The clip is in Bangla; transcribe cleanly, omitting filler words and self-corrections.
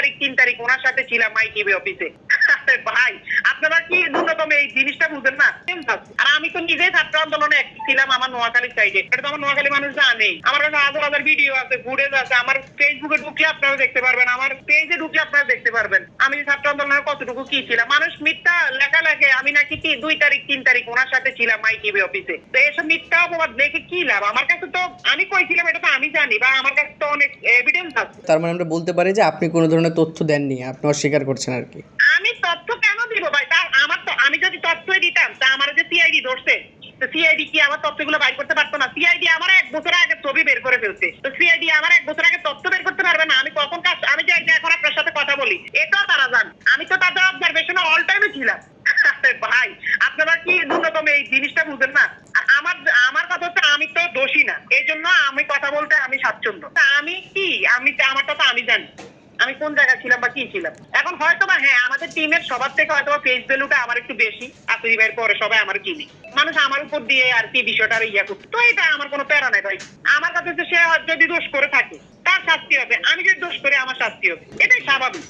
তারিখ 3 তারিখ ওনার সাথে ছিলাম মাই টিভি অফিসে। ভাই আপনারা কি ন্যূনতম এই জিনিসটা বুঝেন না? আর আমি তো নিজেই ছাত্র আন্দোলনে ছিলাম আমার নোয়াখালী সাইডে। এটা তো আমার নোয়াখালী মানুষ জানে। আমার কাছে হাজার হাজার ভিডিও আছে, ফুটেজ আছে। আমার ফেসবুকে ঢুকলে আপনারা দেখতে পারবেন, আমার পেজে ঢুকলে আপনারা দেখতে পারবেন আমি ছাত্র আন্দোলনের কতটুকু কি ছিলাম। মানুষ মিথ্যা লেখা লেখে আমি নাকি কি 2 তারিখ 3 তারিখ ওনার সাথে ছিলাম মাই টিভি অফিসে। তো এসব মিথ্যা অপবাদ দেখে কি লাভ? আমার কাছে তো আমি কইছিলাম এটা তো আমি জানি, বা আমার কাছে তো অনেক এভিডেন্স আছে। তার মানে আমরা বলতে পারি যে আপনি কোনো ধরনের তথ্য দেননি, আপনি অস্বীকার করছেন আর কি। আমি তথ্য কেন দিব ভাই? তার আমার তো আমি যদি তথ্যই দিতাম তা আমার যে সিআইডি ধরছে, তো সিআইডি কি আমার তথ্যগুলো বাইর করতে পারতো না? সিআইডি আমার 1 বছর আগে ছবি বের করে ফেলছে। তো সিআইডি আমার 1 বছর আগে তথ্য বের করতে পারবে না? আমি কখন কাজ আমি যে এখন আপনার সাথে কথা বলি এটাও তারা জান। আমি তো তাদের অবজারভেশনে অল টাইমে ছিলাম। ভাই আপনারা কি ন্যূনতম এই জিনিসটা বুঝেন না? আর আমার আমার কথা হচ্ছে আমি তো দোষী না, এই জন্য আমি কথা বলতে আমি স্বাচ্ছন্দ্য। তা আমি কি আমারটা তো আমি জানি আমি কোন জায়গায় ছিলাম বা কি ছিলাম। এখন হয়তো বা হ্যাঁ আমাদের টিমের সবার থেকে হয়তো ফেস ভ্যালুটা আমার একটু বেশি, আসিফ ভাইয়ের পরে সবাই আমার চিনি। মানুষ আমার উপর দিয়ে আর কি বিষয়টা ইয়া করছে, তো এটা আমার কোনো প্যারা নাই ভাই। আমার কাছে হচ্ছে সে যদি দোষ করে থাকে তার শাস্তি হবে, আমি যদি দোষ করি আমার শাস্তি হবে, এটাই স্বাভাবিক।